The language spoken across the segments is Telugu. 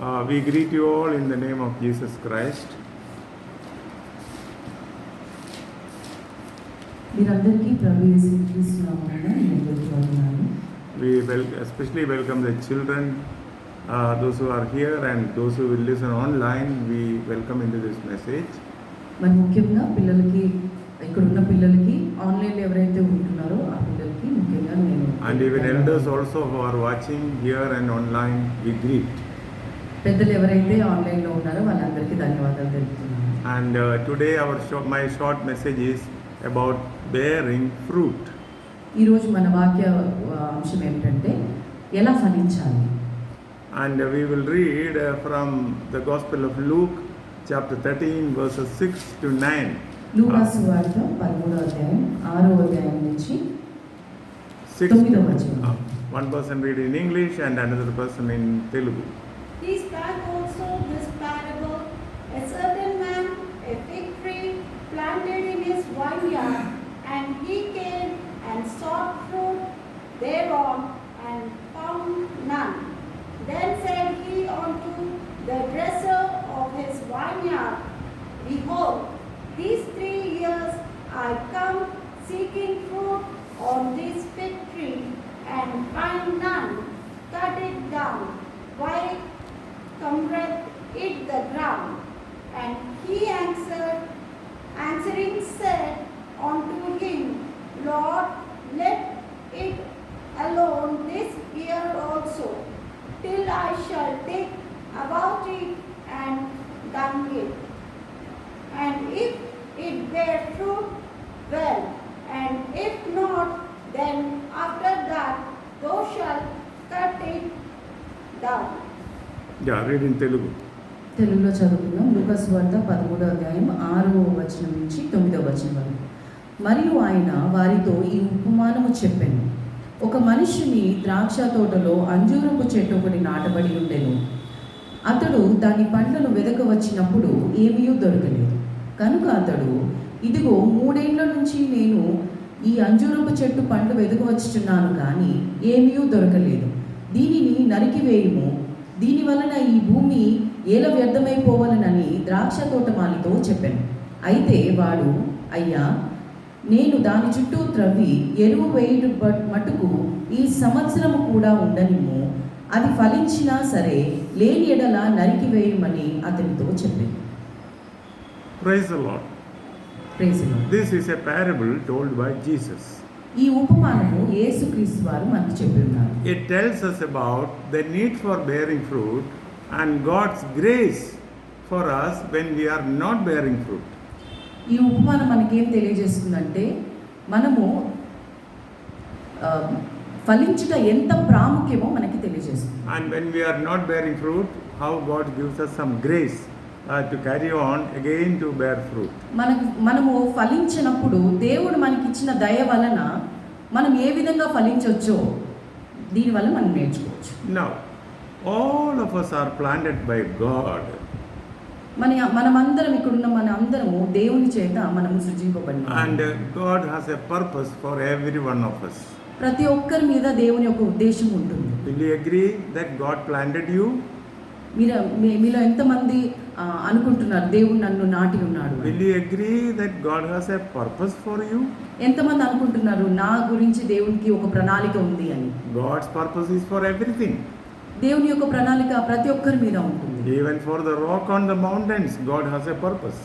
We greet you all in the name of Jesus Christ. We especially welcome the children, those who are here and those who will listen online. We welcome into this message. మరి ముఖ్యంగా పిల్లలకి ఇక్కడ ఉన్న పిల్లలకి ఆన్లైన్ ఎవరైతే ఉంటున్నారో ఆ పిల్లలకి ముఖ్యంగా నేను And even elders also who are watching here and online, we greet. పెద్దలు ఎవరైతే ఆన్లైన్ లో ఉన్నారో వాళ్ళందరికీ ధన్యవాదాలు తెలుపుతున్నాను. And today my short message is about bearing fruit. ఈ రోజు మన వాక్య అంశం ఏంటంటే ఎలా ఫలించాలి. And we will read from the Gospel of Luke chapter 13 verses 6 to 9. లూకా సువార్త 13వ అధ్యాయం 6వ అధ్యాయం నుంచి 9వ వచనం. One person read in English and another person in Telugu. He spake also this parable: a certain man a fig tree planted in his vineyard, and he came and sought fruit thereon, and found none. Then said he unto the dresser of his vineyard, Behold, these 3 years I come seeking fruit on this fig tree, and find none. Cut it down. Why cumbereth it the ground? And he answering said unto him, Lord, let it alone this year also, till I shall dig about it and dung it. And if it bear fruit, well, and if not, then after that thou shalt cut it down. Yeah, read in Telugu. తెలుగులో చదువుకుందాం. లూకా సువార్త 13వ అధ్యాయం 6వ వచనం నుంచి 9వ వచనం వరకు. మరియు ఆయన వారితో ఈ ఉపమానము చెప్పెను. ఒక మనుష్యుని ద్రాక్ష తోటలో అంజూరపు చెట్టు ఒకటి నాటబడి ఉండెను. అతడు దాని పండ్లను వెదక వచ్చినప్పుడు ఏమీ దొరకలేదు. కనుక అతడు, ఇదిగో 3 ఏళ్ల నుంచి నేను ఈ అంజూరపు చెట్టు పండ్లు వెదకవచ్చుచున్నాను, కానీ ఏమీ దొరకలేదు. దీనిని నరికివేయుము, దీని వలన ఈ భూమి ఏల వ్యర్థమైపోవాలనని ద్రాక్ష తోటమాలితో చెప్పాను. అయితే వాడు, అయ్యా, నేను దాని చుట్టూ త్రవ్వి ఎరువు వేయుట మటుకు ఈ సంవత్సరము కూడా ఉండనిమ్ము, అది ఫలించినా సరే లేని ఎడల నరికివేయమని అతనితో చెప్పింది. Praise the Lord. Praise the Lord. This is a parable told by Jesus. ఈ ఉపమానము యేసుక్రీస్తు వారు మనకు చెప్పిన్నారు. It tells us about the need for bearing fruit and God's grace for us when we are not bearing fruit. ఈ ఉపమానం మనకేం తెలియజేస్తుందంటే మనము ఫలించుట ఎంత ప్రాముఖ్యమో మనకి తెలియజేస్తుంది. And when we are not bearing fruit, how God gives us some grace to carry on again to bear fruit. మనము ఫలించినప్పుడు దేవుడు మనకి ఇచ్చిన దయ వలన మనం ఏ విధంగా ఫలించవచ్చో దీనివల్ల మనం నేర్చుకోవచ్చు. Now, all of us are planted by God. మనమందరం ఇక్కడున్న మన అందరము దేవుని చేత మనము సృజింపబడినాము. And God has a purpose for every one of us. ప్రతి ఒక్కరి మీద దేవుని యొక్క ఉద్దేశం ఉంటుంది. Will you agree that God planted you? మీలో ఎంతమంది అనుకుంటున్నారు దేవుడు నన్ను నాటి ఉన్నాడు? Will you agree that God has a purpose for you? ఎంతమంది అనుకుంటున్నారు నా గురించి దేవునికి ఒక ప్రణాళిక ఉంది అని? God's purpose is for everything. దేవుని యొక్క ప్రణాళిక ప్రతి ఒక్కరి మీద ఉంటుంది. Even for the rock on the mountains, God has a purpose.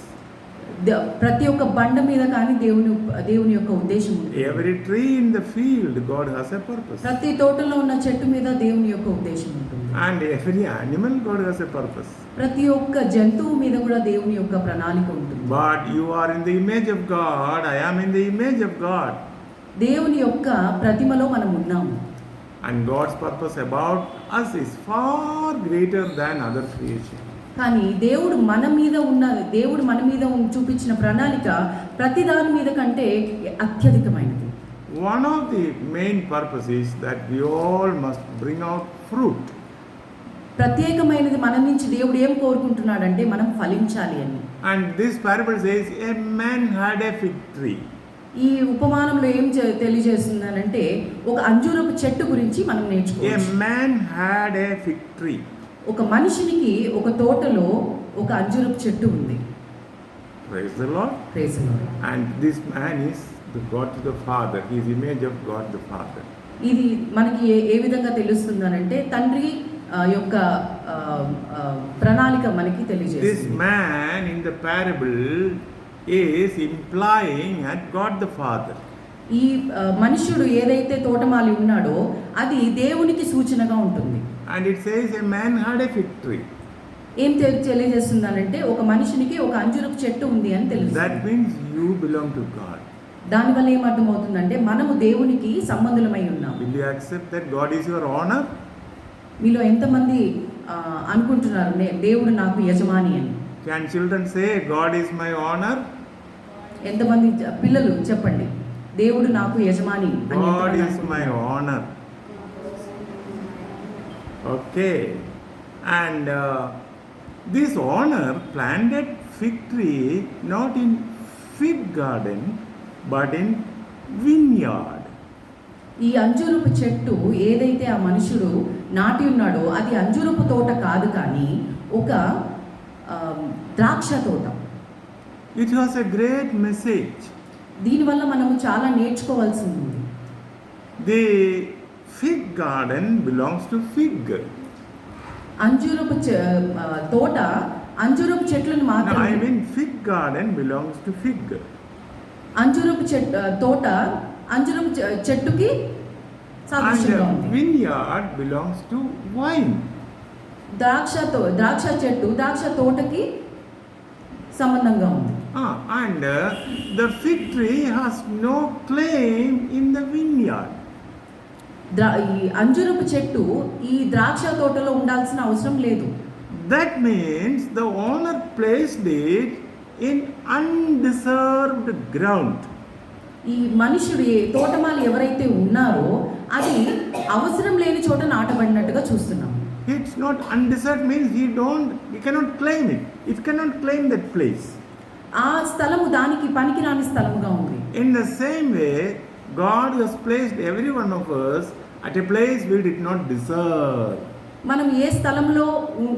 ప్రతి ఒక్క బండ మీద కానీ దేవుని యొక్క ఉద్దేశం ఉంది. Every tree in the field, God has a purpose. ప్రతి తోటలో ఉన్న చెట్టు మీద దేవుని యొక్క ఉద్దేశం ఉంటుంది. And every animal, God has a purpose. ప్రతి ఒక్క జంతువు మీద కూడా దేవుని యొక్క ప్రణాళిక ఉంటుంది. But you are in the image of God. I am in the image of God. దేవుని యొక్క ప్రతిమలో మనం ఉన్నాము. And God's purpose about us is far greater than other creation. కానీ దేవుడు మన మీద చూపించిన ప్రణాళిక ప్రతి దాని మీద కంటే అత్యధికమైనది. One of the main purposes is that we all must bring out fruit. ప్రత్యేకమైనది మన నుంచి దేవుడు ఏం కోరుకుంటున్నాడంటే మనం ఫలించాలి అని. And this parable says a man had a fig tree. ఈ ఉపమానంలో ఏం తెలియజేస్తుందనంటే ఒక అంజూరపు చెట్టు గురించి మనం నేర్చుకోవచ్చు. A man had a fig tree. ఒక మనిషినికి ఒక తోటలో ఒక అంజూరపు చెట్టు ఉంది. Praise the Lord. Praise the Lord. And this man is the God the Father. He is image of God the Father. ఇది మనకి ఏ విధంగా తెలుస్తుందనంటే తండ్రి యొక్క ప్రణాళిక మనకి This తెలియజేస్తుంది. man in the parable is implying at God the Father. ఈ మనుష్యుడు ఏదైతే తోటమాలి ఉన్నాడో అది దేవునికి సూచనగా ఉంటుంది. And it says a man had a fig tree. ఏం తెలియజేస్తుందనంటే ఒక మనిషినికి ఒక అంజూరపు చెట్టు ఉంది అని That తెలుస్తుంది. means you belong to God. దానివల్ల ఏమర్థమవుతుందంటే మనము దేవునికి సంబంధులమై ఉన్నాం. Will you accept that God is your owner? మీలో ఎంతమంది అనుకుంటున్నారు దేవుడు నాకు యజమాని అని? Can children say God is my owner? ఎంతమంది పిల్లలు చెప్పండి దేవుడు నాకు యజమాని అని God ఎంతమంది is my అనుకుంటున్నారు? owner. Okay. And this owner planted fig tree not in fig garden but in vineyard. ఈ అంజూరపు చెట్టు ఏదైతే ఆ మనుషుడు నాటి ఉన్నాడో అది అంజూరపు తోట కాదు, కానీ ఒక ద్రాక్ష తోట. It was a great message. దీనివల్ల మనము చాలా నేర్చుకోవాల్సి ఉంది. The fig garden belongs to fig. అంజూరపు తోట అంజూరపు చెట్లను No, I మాత్రమే. mean fig garden belongs to fig. అంజూరపు తోట అంజూరపు చెట్టుకి సాదృశ్యంగా And ఉంది. vineyard belongs to wine. ద్రాక్ష చెట్టు ద్రాక్ష తోటకి సంబంధంగా ఉంది. And the fig tree has no claim in the vineyard. ఈ అంజూరపు చెట్టు ఈ ద్రాక్ష తోటలో ఉండాల్సిన అవసరం లేదు. That means the owner placed it in undeserved ground. ఈ మనుషుడు తోటమాలి ఎవరైతే ఉన్నారో అది అవసరం లేని చోట నాటబడినట్టుగా చూస్తున్నాం. It's not undeserved means he cannot claim it. It cannot claim that place. ఆ స్థలము దానికి పనికిరాని స్థలముగా ఉంది. In the same way, God has placed every one of us at a place we did not deserve. మనం ఏ స్థలంలో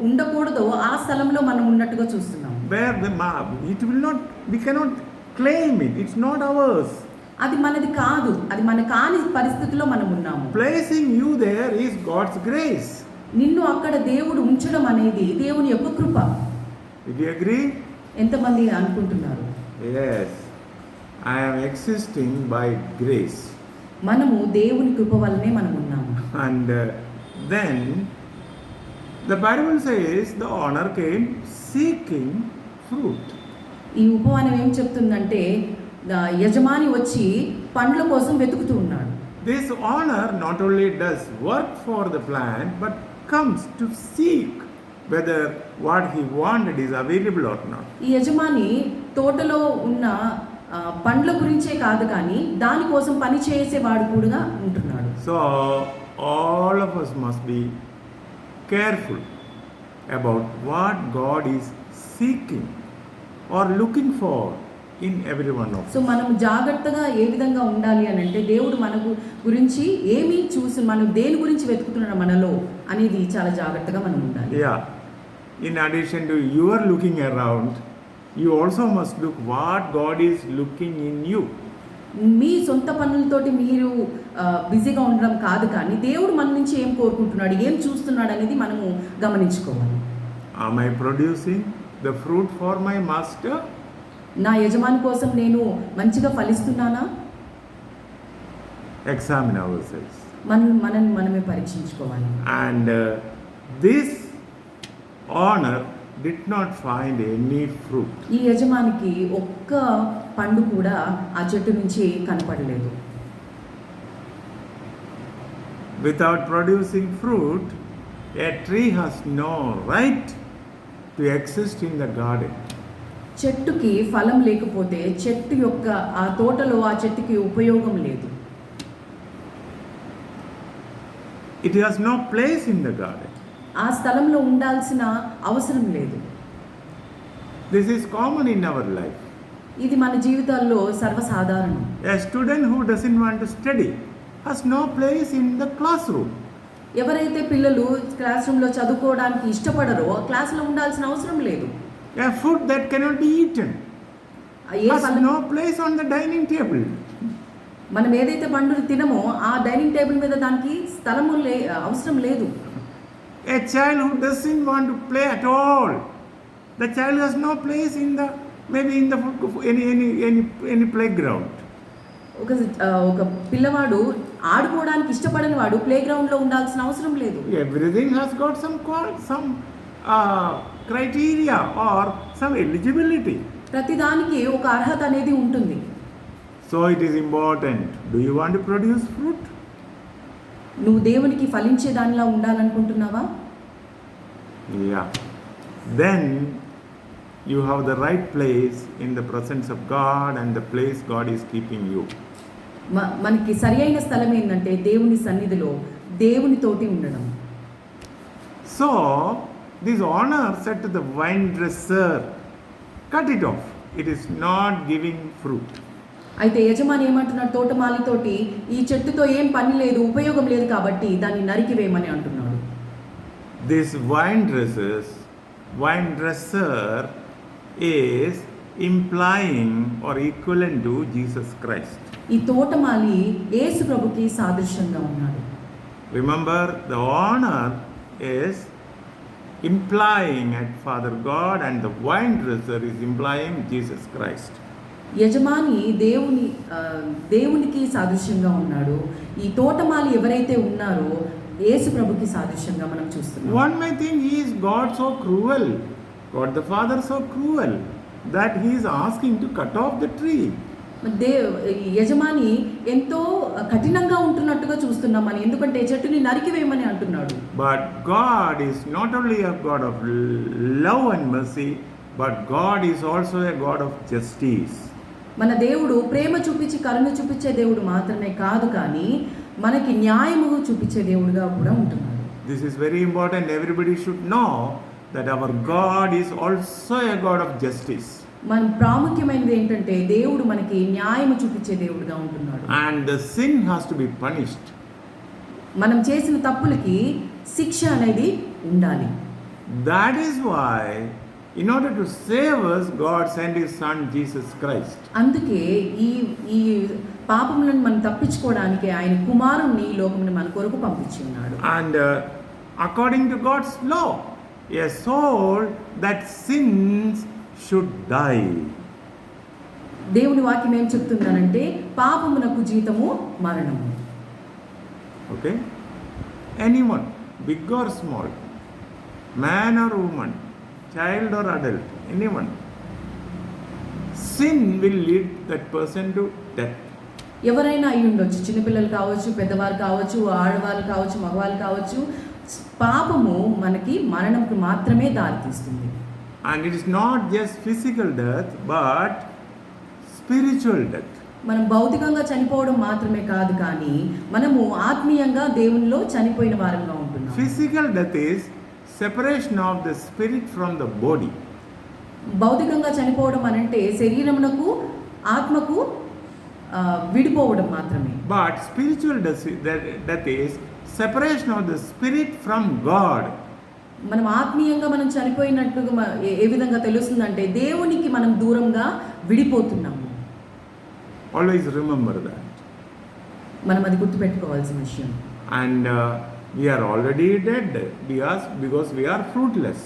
ఉండకూడదో ఆ స్థలంలో మనం ఉన్నట్టుగా చూస్తున్నాం. Where we cannot claim it. It's not ours. అది మనది కాదు, అది మన కాని పరిస్థితిలో మనం ఉన్నాము. Placing you there is God's grace. నిన్ను అక్కడ దేవుడు ఉంచడం అనేది దేవుని యొక్క కృప. Did you agree? ఎంతమంది అనుకుంటున్నారు? Yes. I am existing by grace. మనము దేవుని కృప వల్లనే మనం ఉన్నాము. And then the Bible says the owner came seeking fruit. ఈ ఉపమానం ఏం చెప్తుందంటే యజమాని వచ్చి పండ్ల కోసం వెతుకుతూ ఉన్నాడు. This owner not only does work for the plant but comes to seek whether what he wanted is available or not. ఈ యజమాని తోటలో ఉన్న పండ్ల గురించే కాదు కానీ దానికోసం పని చేసేవాడు కూడా ఉంటున్నాడు. So all of us must be careful about what God is seeking or looking for in every one of us. So మనం జాగ్రత్తగా ఏ విధంగా ఉండాలి అని అంటే దేవుడు మనకు గురించి ఏమి చూసి మనం దేని గురించి వెతుకుతున్నాడు మనలో అనేది చాలా జాగ్రత్తగా మనం ఉండాలి. Yeah. In addition to your looking around, you also must look what God is looking in you. మీ సొంత పనులతోటి మీరు బిజీగా ఉండడం కాదు, కానీ దేవుడు మన నుంచి ఏం కోరుకుంటున్నాడు, ఏం చూస్తున్నాడు అనేది మనము గమనించుకోవాలి. Am I producing the fruit for my master? నా యజమాని కోసం నేను మంచిగా ఫలిస్తున్నానా? Examine ourselves. మనమే పరీక్షించుకోవాలి. And this owner did not find any fruit. ఈ యజమానికి ఒక్క పండు కూడా ఆ చెట్టు నుంచి కనపడలేదు. Without producing fruit, a tree has no right to exist in the garden. చెట్టుకి ఫలం లేకపోతే చెట్టు యొక్క ఆ తోటలో ఆ చెట్టుకి ఉపయోగం లేదు. It has no place in the garden. ఆ స్థలంలో ఉండాల్సిన అవసరం లేదు. This is common in our life. ఇది మన జీవితాల్లో సర్వసాధారణం. A student who doesn't want to study has no place in the classroom. ఎవరైతే పిల్లలు క్లాస్ రూమ్లో చదువుకోవడానికి ఇష్టపడరో క్లాసులో ఉండాల్సిన అవసరం లేదు. A food that cannot be eaten A has పండు no place on the dining table. మనం ఏదైతే పండుని తినమో ఆ డైనింగ్ టేబుల్ మీద దానికి స్థలము అవసరం లేదు. A child who doesn't want to play at all, the child has no place in the maybe in the any playground. ఒక పిల్లవాడు ఆడుకోవడానికి ఇష్టపడని వాడు ప్లే గ్రౌండ్లో ఉండాల్సిన అవసరం లేదు. Everything has got some criteria or some eligibility. ప్రతిదానికి ఒక అర్హత అనేది ఉంటుంది. So it is important. Do you want to produce fruit? నువ్వు దేవునికి ఫలించే దానిలా ఉండాలనుకుంటున్నావా? Yeah. Then you have the right place in the presence of God and the place God is keeping you. మనకి సరి అయిన స్థలం ఏంటంటే దేవుని సన్నిధిలో దేవునితోటి ఉండడం. So this honor said to the vine dresser, cut it off. It is not giving fruit. అయితే యజమాని ఏమంటున్నాడు, తోటమాలితోటి ఈ చెట్టుతో ఏం పని లేదు, ఉపయోగం లేదు కాబట్టి దాన్ని నరికివేయమని అంటున్నాడు. This vine dresser is implying or equivalent to Jesus Christ. ఈ తోటమాలి యేసు ప్రభుకి సాదృశ్యంగా ఉన్నాడు. Remember, the honor is implying at Father God and the vine dresser is implying Jesus Christ. యజమాని దేవునికి సాదృశ్యంగా ఉన్నాడు. ఈ తోటమాలి ఎవరైతే ఉన్నారో యేసు ప్రభుకి సాదృశ్యంగా మనం చూస్తున్నాం. One may think he is God so cruel, God the Father so cruel that he is asking to cut off the tree. యజమాని ఎంతో కఠినంగా ఉంటున్నట్టుగా చూస్తున్నాం మనం, ఎందుకంటే చెట్టుని నరికివేయమని అంటున్నాడు. But God is not only a God of love and mercy, but God is also a God of justice. మన దేవుడు ప్రేమ చూపించి కరుణ చూపించే దేవుడు మాత్రమే కాదు, కానీ మనకి న్యాయము చూపించే దేవుడుగా కూడా ఉంటున్నాడు. This is very important. Everybody should know that our God is also a God of justice. మన ప్రాముఖ్యమైనది ఏంటంటే దేవుడు మనకి న్యాయము చూపించే దేవుడుగా ఉంటున్నాడు. And the sin has to be punished. మనం చేసిన తప్పులకి శిక్ష అనేది ఉండాలి. That is why in order to save us, God sent his son Jesus Christ. అందుకే ఈ పాపములను మనం తప్పించుకోవడానికి ఆయన కుమారుణ్ణి ఈ లోకమును మన కొరకు పంపించి ఉన్నాడు. And according to God's law, a soul that sins should die. దేవుని వాక్యం ఏం చెప్తుందనంటే పాపమునకు జీతము మరణము. Okay? Anyone, big or small, man or woman, child or adult, anyone, sin will lead that person to death. ఎవరైనా అయి ఉండొచ్చు, చిన్నపిల్లలు కావచ్చు, పెద్దవారు కావచ్చు, ఆడవాళ్ళు కావచ్చు, మగవాళ్ళు కావచ్చు, పాపము మనకి మరణంకు మాత్రమే దారితీస్తుంది. And it is not just physical death, but spiritual death. మనం భౌతికంగా చనిపోవడం మాత్రమే కాదు, కానీ మనము ఆత్మీయంగా దేవునిలో చనిపోయిన వారంగా ఉంటున్నాం. Physical death is separation of the spirit from the body. భౌతికంగా చనిపోవడం అనంటే శరీరమునకు ఆత్మకు విడిపోవడం మాత్రమే. But spiritual death is separation of the spirit from God. మనం ఆత్మీయంగా మనం చనిపోయినట్టుగా ఏ విధంగా తెలుస్తుందంటే దేవునికి మనం దూరంగా విడిపోతున్నాము. Always remember that. మనం అది గుర్తుపెట్టుకోవాల్సిన విషయం. And we are already dead because we are fruitless.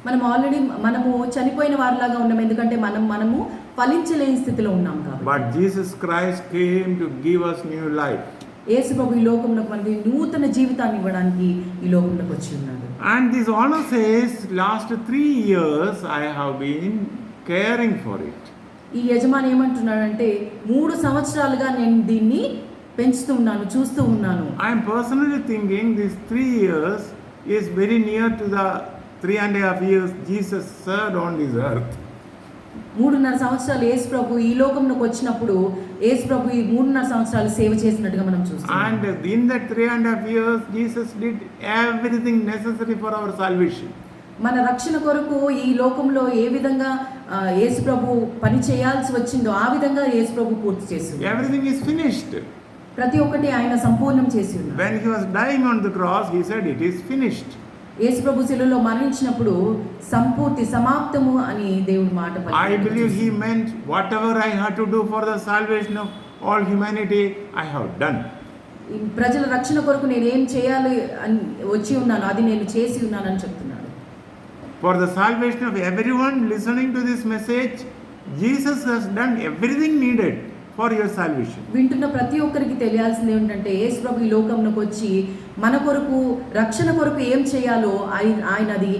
మనము చనిపోయిన వారిలాగా ఉన్నాం, ఎందుకంటే మనము ఫలించలేని స్థితిలో ఉన్నాం కాబట్టి. But Jesus Christ came to give us new life. యేసు ప్రభు ఈ లోకంలోకి మనకి నూతన జీవితాన్ని ఇవ్వడానికి ఈ లోకంలోకి వచ్చి ఉన్నాడు. And this honor says, last 3 years I have been caring for it. ఈ యజమాని ఏమంటున్నాడంటే 3 సంవత్సరాలుగా నేను దీన్ని పెంచుతూ ఉన్నాను, చూస్తూ ఉన్నాను. I am personally thinking these 3 years is very near to the 3.5 years Jesus served on this earth. 3.5 సంవత్సరాలు యేసు ప్రభు ఈ లోకంలోకి వచ్చినప్పుడు యేసు ప్రభు ఈ 3.5 సంవత్సరాలు సేవ చేసినట్టుగా మనం చూస్తాం. And in that 3.5 years Jesus did everything necessary for our salvation. మన రక్షణ కొరకు ఈ లోకంలో ఏ విధంగా యేసు ప్రభు పని చేయాల్సి వచ్చిందో ఆ విధంగా యేసు ప్రభు పూర్తి చేశాడు. Everything is finished. ప్రతి ఒక్కటి ఆయన సంపూర్ణం చేసి ఉన్నారు. When he was dying on the cross, he said, "It is finished." యేసు ప్రభు శిలువలో మరణించినప్పుడు సంపూర్తి సమాప్తము అని దేవుడి మాట I పలికాడు. believe he meant whatever I had to do for the salvation of all humanity, I have done. ఈ ప్రజల రక్షణ కొరకు నేను ఏం చేయాలి అని వచ్చి ఉన్నాను, అది నేను చేసి ఉన్నానని చెప్తున్నాడు. For the salvation of everyone listening to this message, Jesus has done everything needed for your salvation. వింటున్న ప్రతి ఒక్కరికి తెలియాల్సింది ఏంటంటే యేసు ప్రభు ఈ లోకంలోకి వచ్చి మన కొరకు రక్షణ కొరకు ఏం చేయాలో ఆయన అది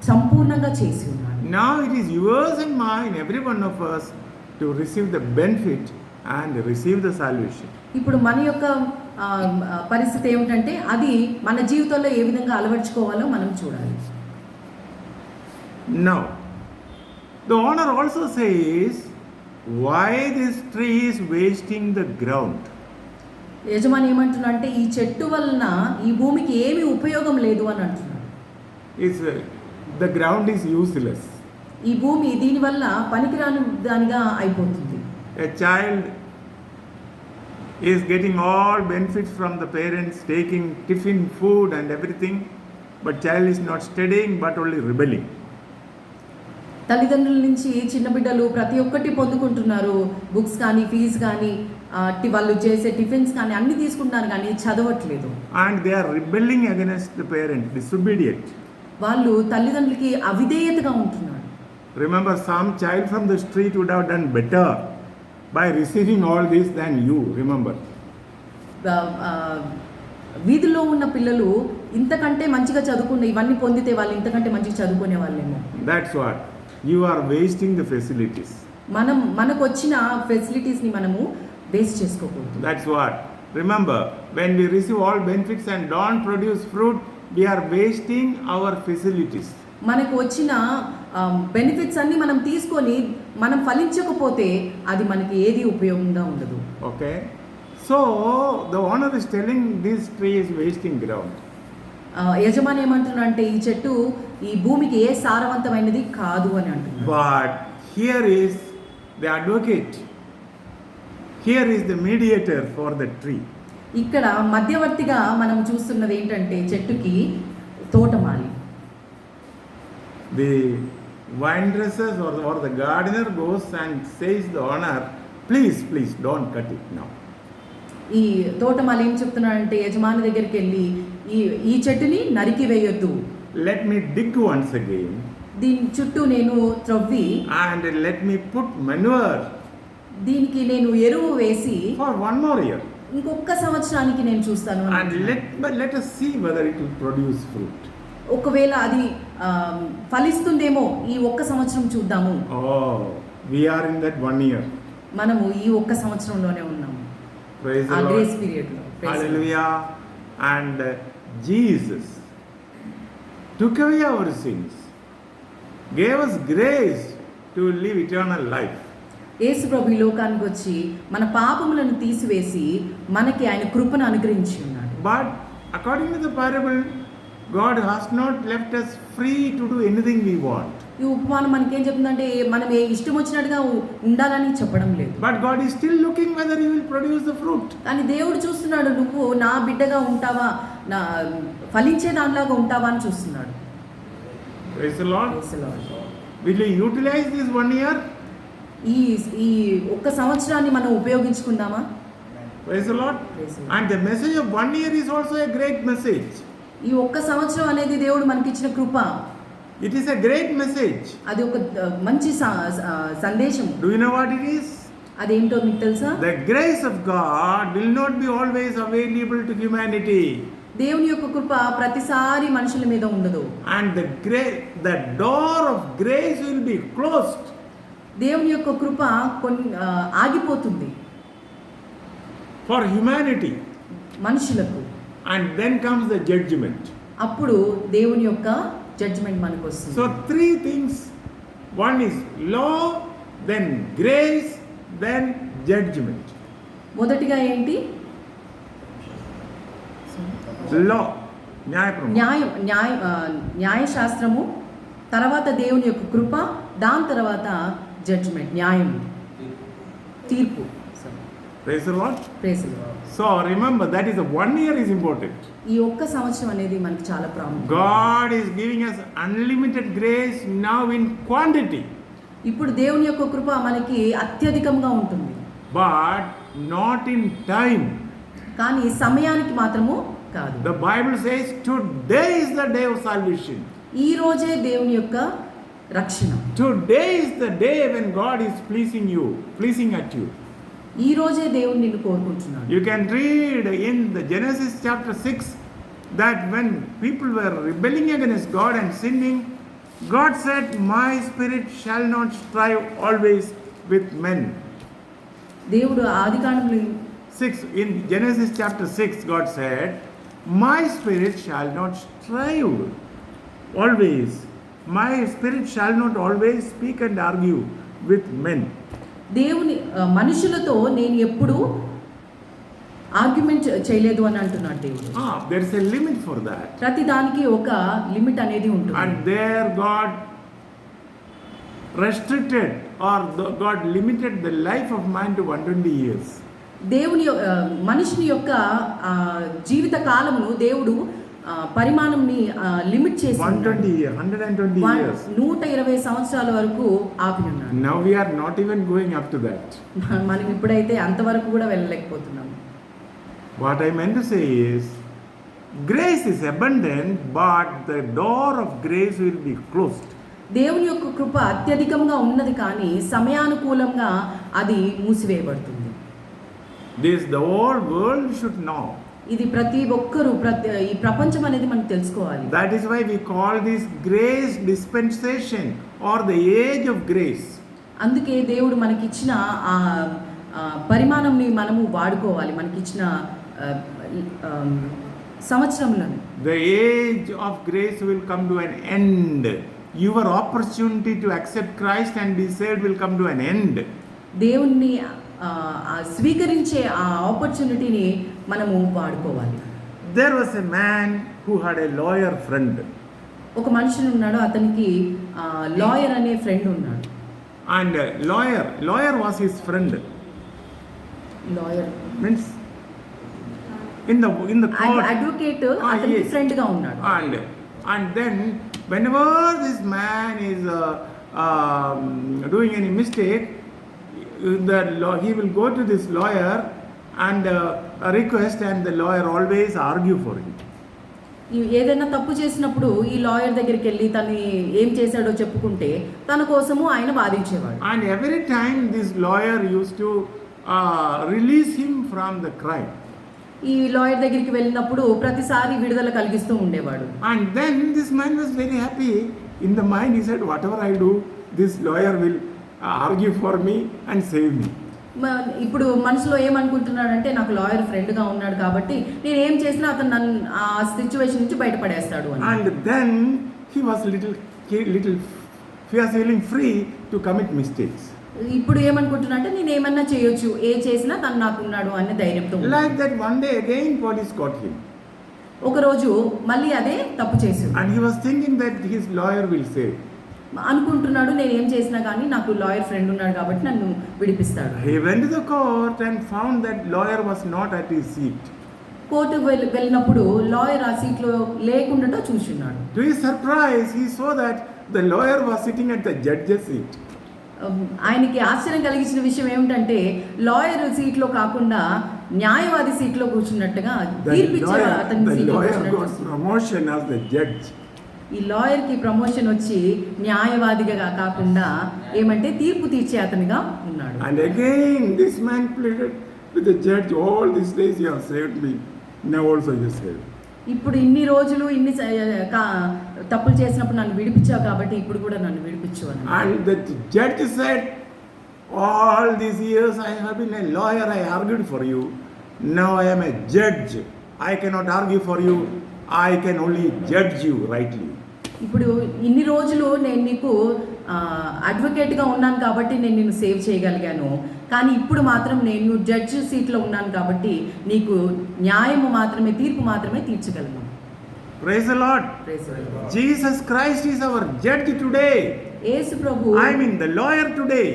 సంపూర్ణంగా చేసి ఉన్నాడు. Now it is yours and mine, every one of us, to receive the benefit and receive the salvation. ఇప్పుడు మన యొక్క పరిస్థితి ఏమిటంటే అది మన జీవితంలో ఏ విధంగా అలవర్చుకోవాలో మనం చూడాలి. Now, the owner also says, why this tree is wasting the ground? యజమాని ఏమంటున్నా అంటే ఈ చెట్టు వలన ఈ భూమికి ఏమీ ఉపయోగం లేదు అని అంటున్నాడు. The ground is useless. ఈ భూమి దీనివల్ల పనికిరాని దానిగా అయిపోతుంది. A child is getting all benefits from the parents, taking tiffin, food and everything, but child is not studying but only rebelling. తల్లిదండ్రుల నుంచి చిన్న బిడ్డలు ప్రతి ఒక్కటి పొందుకుంటున్నారు, బుక్స్ కానీ ఫీజు కానీ వాళ్ళు చేసే టిఫిన్స్ కానీ అన్ని తీసుకుంటున్నారు కానీ చదవట్లేదు. And they are rebelling against the parent, disobedient. వాళ్ళు తల్లిదండ్రులకి అవిధేయతగా ఉంటున్నారు. Remember, some child from the street would have done better by receiving all this than you. Remember. వీధిలో ఉన్న పిల్లలు ఇంతకంటే మంచిగా చదువుకున్న ఇవన్నీ పొందితే వాళ్ళు ఇంతకంటే మంచిగా చదువుకునే వాళ్ళేమో. That's what. You are wasting the facilities. మనకు వచ్చిన ఫెసిలిటీస్ని మనము వేస్ట్ చేసుకోకూడదు. That's what. Remember, when we receive all benefits and don't produce fruit, we are wasting our facilities. మనకు వచ్చిన బెనిఫిట్స్ అన్ని మనం తీసుకొని మనం ఫలించకపోతే అది మనకి ఏది ఉపయోగంగా ఉండదు. Okay. So the owner is telling this tree is wasting ground. యజమాని ఏమంటున్నా అంటే ఈ చెట్టు ఈ భూమికి ఏ సారవంతమైనది కాదు అని అంటున్నాడు. But here is the advocate. Here is the mediator for the tree. ఇక్కడ మధ్యవర్తిగా మనం చూస్తున్నది ఏంటంటే చెట్టుకి తోటమాలి. The vine dressers or the gardener goes and says the owner, please don't cut it now. ఈ తోటమాలి ఏం చెప్తున్నాడంటే యజమాని దగ్గరికి వెళ్ళి ఈ చెట్టుని నరికి వేయొద్దు. Let me dig once again. దీని చుట్టూ నేను త్రవ్వి And let me put manure దీనికి నేను ఎరువు వేసి for one more year. ఇంకొక సంవత్సరానికి నేను చూస్తాను. And let us see whether it will produce fruit. ఒకవేళ అది ఫలిస్తుందేమో ఈ ఒక్క సంవత్సరం చూద్దాము. Oh, we are in that 1 year. మనము ఈ ఒక్క సంవత్సరంలోనే ఉన్నాము. Praise the ఆ Lord. గ్రేస్ పీరియడ్ లో. Hallelujah. And Jesus took away our sins, gave us grace to live eternal life. యేసు ప్రభు ఈ లోకానికి వచ్చి మన పాపములను తీసివేసి మనకి ఆయన కృపను అనుగ్రహించి ఉన్నాడు. But according to the parable, God has not left us free to do anything we want. ఈ ఉపమానం మనకేం చెప్తుందంటే మనం ఏ ఇష్టం వచ్చినట్టుగా ఉండాలని చెప్పడం లేదు. But God is still looking whether you will produce the fruit. కానీ దేవుడు చూస్తున్నాడు, నువ్వు నా బిడ్డగా ఉంటావా, నా ఫలించే దానిలాగా ఉంటావా అని చూస్తున్నాడు. Praise the Lord. Praise the Lord. Will you utilize this 1 year? ఈ ఒక్క సంవత్సరాన్ని మనం ఉపయోగించుకుందామా? Praise the Lord. Praise the Lord. And the message of 1 year is also a great message. ఈ ఒక్క సంవత్సరం అనేది దేవుడు మనకిచ్చిన కృప. It is a great message. అది ఒక మంచి సందేశం. Do you know what it is? అదేంటో మీకు తెలుసా? The grace of God will not be always available to humanity. దేవుని యొక్క కృప ప్రతిసారి మనుషుల మీద ఉండదు. And the door of grace will be closed. దేవుని యొక్క కృప ఆగిపోతుంది for humanity. మనుషులకు. And then comes the judgment. అప్పుడు దేవుని యొక్క జడ్జ్మెంట్ మనకు వస్తుంది. So 3 things. One is law, then grace, then judgment. మొదటిగా ఏంటి? Law. న్యాయశాస్త్రము, తర్వాత దేవుని యొక్క కృప, దాని తర్వాత జడ్జ్మెంట్, న్యాయం, తీర్పు. Praise the Lord. Praise the Lord. So remember that is the 1 year is important. ఈ ఒక్క సంవత్సరం అనేది మనకి చాలా ప్రాముఖ్యం. God is giving us unlimited grace now in quantity, ఇప్పుడు దేవుని యొక్క కృప మనకి అత్యధికంగా ఉంటుంది, but not in time. కానీ సమయానికి మాత్రము కాదు. The Bible says today is the day of salvation. ఈ రోజే దేవుని యొక్క రక్షణ. Today is the day when God is pleasing at you. ఈ రోజే దేవుడు నిన్ను కోరుకుంటున్నాడు. You can read in the Genesis chapter 6 that when people were rebelling against God and sinning, God said, "My spirit shall not strive always with men." దేవుడు ఆదికాండంలో 6 in Genesis chapter 6, God said, "My spirit shall not strive always. My spirit shall not always speak and argue with men." దేవుని మనుషులతో నేను ఎప్పుడు ఆర్గ్యుమెంట్ చేయలేదు అని అంటున్నాడు దేవుడు. There is a limit for that. ప్రతి దానికి ఒక లిమిట్ అనేది ఉంటుంది. And there God restricted or God limited the life of man to 120 years. దేవుని మనిషిని యొక్క జీవిత కాలమును దేవుడు పరిమాణంని లిమిట్ చేసి 120 years. 120 సంవత్సరాల వరకు ఆపి ఉన్నాడు. Now we are not even going up to that. మనం ఇప్పుడైతే అంతవరకు కూడా వెళ్ళలేకపోతున్నాం. What I meant to say is, grace is abundant, but the door of grace will be closed. దేవుని యొక్క కృప అత్యధికంగా ఉన్నది, కానీ సమయానుకూలంగా అది మూసివేయబడుతుంది. This the whole world should know. ఇది ప్రతి ఒక్కరూ ఈ ప్రపంచం అనేది మనం తెలుసుకోవాలి. That is why we call this grace dispensation or the age of grace. అందుకే దేవుడు మనకిచ్చిన ఆ పరిమాణంని మనము వాడుకోవాలి, మనకిచ్చిన సంవత్సరంలోని. The age of grace will come to an end. Your opportunity to accept Christ and be saved will come to an end. దేవుణ్ణి స్వీకరించే ఆ ఆపర్చునిటీని మనము వాడుకోవాలి. There was a man who had a lawyer friend. ఒక మనుషుడు ఉన్నాడు, అతనికి లాయర్ అనే ఫ్రెండ్ ఉన్నాడు. And lawyer was his friend. Lawyer Means in the court. Advocate అతనికి ఫ్రెండ్ గా ఉన్నాడు. And then whenever this man is doing any mistake, he will go to this lawyer and request, and the lawyer always argue for him. ఏదైనా తప్పు చేసినప్పుడు ఈ లాయర్ దగ్గరికి వెళ్ళి తను ఏం చేశాడో చెప్పుకుంటే తన కోసము ఆయన వాదించేవాడు. And every time this lawyer used to release him from the crime. ఈ లాయర్ దగ్గరికి వెళ్ళినప్పుడు ప్రతిసారి విడుదల కలిగిస్తూ ఉండేవాడు. And then this man was very happy. In the mind he said, whatever I do, this lawyer will argue for me and save me. ఇప్పుడు మనసులో ఏమనుకుంటున్నాడంటే, నాకు లాయర్ ఫ్రెండ్గా ఉన్నాడు కాబట్టి నేను ఏం చేసినా అతను నన్ను ఆ సిచ్యువేషన్ నుంచి బయటపడేస్తాడు అని. And then he was feeling free to commit mistakes. ఇప్పుడు ఏమనుకుంటున్నా అంటే నేను ఏమన్నా చేయొచ్చు, ఏ చేసినా తను నాకు ఉన్నాడు అనే ధైర్యంతో. Like that one day again police caught him. ఒకరోజు మళ్ళీ అదే తప్పు చేశాడు. And he was thinking that his lawyer will save. అనుకుంటున్నాడు, నేను ఏం చేసినా కానీ నాకు లాయర్ ఫ్రెండ్ ఉన్నాడు కాబట్టి నన్ను విడిపిస్తాడు. He went to the court and found that lawyer was not at his seat. కోర్టుకు వెళ్ళినప్పుడు లాయర్ ఆ సీట్లో లేకుండా చూస్తున్నాడు. To his surprise, he saw that the lawyer was sitting at the judge's seat. ఆయనకి ఆశ్చర్యం కలిగించిన విషయం ఏమిటంటే, లాయర్ సీట్లో కాకుండా న్యాయవాది సీట్లో కూర్చున్నట్టుగా తీర్పిచ్చే అతని సీట్లో కూర్చున్నట్టు. ఈ లాయర్కి ప్రమోషన్ వచ్చి న్యాయవాదిగా కాకుండా ఏమంటే తీర్పు తీర్చే అతనిగా ఉన్నాడు. And again this man pleaded with the judge, all these days you have saved me, now also you save. ఇప్పుడు ఇన్ని రోజులు ఇన్ని తప్పులు చేసినప్పుడు నన్ను విడిపించావు కాబట్టి ఇప్పుడు కూడా నన్ను విడిపించు అని. And the judge said, all these years I have been a lawyer, I argued for you, now I am a judge, I cannot argue for you, I can only judge you rightly. ఇప్పుడు ఇన్ని రోజులు నేను నీకు అడ్వకేట్గా ఉన్నాను కాబట్టి నేను నిన్ను సేవ్ చేయగలిగాను, కానీ ఇప్పుడు మాత్రం నేను జడ్జి సీట్లో ఉన్నాను కాబట్టి నీకు న్యాయము మాత్రమే, తీర్పు మాత్రమే తీర్చగలను. Praise the Lord. Praise the Lord. Jesus Christ is our judge today. Yesu Prabhu, I mean the lawyer today.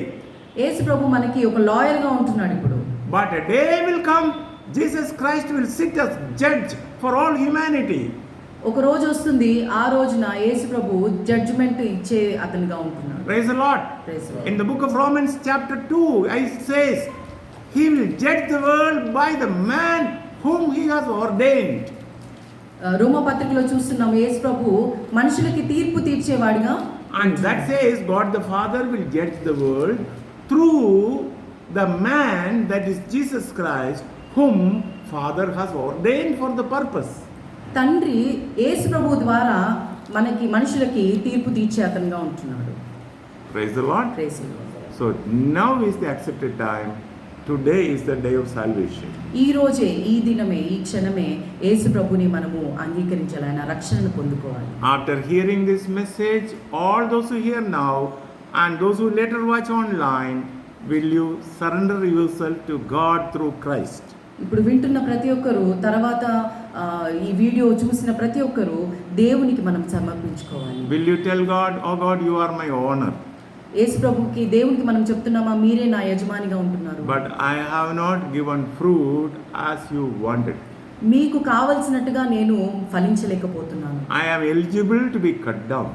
యేసు ప్రభు మనకి ఒక లాయర్గా ఉంటున్నాడు ఇప్పుడు. But a day will come, Jesus Christ will sit as judge for all humanity. ఒక రోజు వస్తుంది, ఆ రోజున యేసు ప్రభు జడ్జిమెంట్ ఇచ్చే అతనిగా ఉంటున్నాడు. Praise the Lord. Praise the Lord. In the book of Romans chapter 2, it says, He will judge the world by the man whom He has ordained. రోమ పత్రికలో చూస్తున్నాం యేసు ప్రభు మనుషులకి తీర్పు తీర్చేవాడిగా. And that says God the Father will judge the world through the man that is Jesus Christ, whom Father has ordained for the purpose. తండ్రి యేసు ప్రభు ద్వారా మనుషులకి తీర్పు తీర్చే అతనిగా ఉంటున్నాడు. Praise the Lord. Praise the Lord. So now is the accepted time. Today is the day of salvation. ఈ రోజే, ఈ దినమే, ఈ క్షణమే యేసు ప్రభుని మనము అంగీకరించాలి, ఆయన రక్షణను పొందుకోవాలి. After hearing this message, all those who hear now and those who later watch online, will you surrender yourself to God through Christ? ఇప్పుడు వింటున్న ప్రతి ఒక్కరు, తర్వాత ఈ వీడియో చూసిన ప్రతి ఒక్కరు దేవునికి మనం సమర్పించుకోవాలి. Will you tell God, oh God, you are my owner, యేసు ప్రభుకి, దేవునికి మనం చెప్తున్నామా, మీరే నా యజమానిగా ఉంటున్నారు, but I have not given fruit as you wanted. మీకు కావలసినట్టుగా నేను ఫలించలేకపోతున్నాను, I am eligible to be cut down.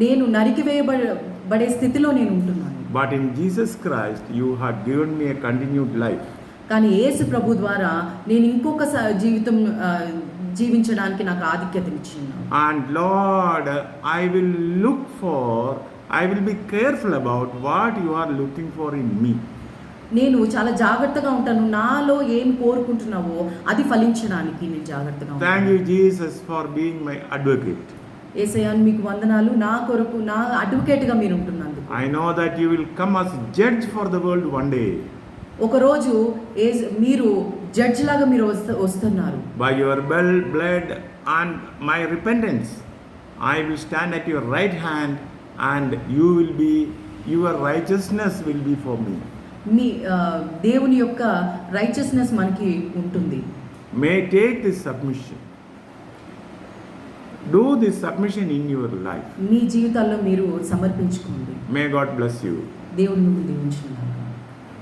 నేను నరికివేయబడే స్థితిలో నేను ఉంటున్నాను. But in Jesus Christ, you have given me a continued life. కానీ యేసు ప్రభు ద్వారా నేను ఇంకొక జీవితం జీవించడానికి నాకు ఆధిక్యతనిచ్చున్నాను. And Lord, I will be careful about what you are looking for in me. నేను చాలా జాగ్రత్తగా ఉంటాను, నాలో ఏం కోరుకుంటున్నావో అది ఫలించడానికి నేను జాగ్రత్తగా ఉంటాను. Thank you, Jesus, for being my advocate. యేసయ్యా, మీకు వందనాలు, నా కొరకు, నా అడ్వకేట్గా మీరు ఉంటున్నందుకు. I know that you will come as judge for the world one day. ఒకరోజు మీరు జడ్జ్ లాగా మీరు వస్తున్నారు. By your blood and my repentance, I will stand at your right hand, and your righteousness will be for me. మీ దేవుని యొక్క రైచియస్నెస్ మనకి ఉంటుంది. May take this submission. Do this submission in your life. మీ జీవితాల్లో మీరు సమర్పించుకోండి. May God bless you. దేవుని నుండి దీవించున్నాను.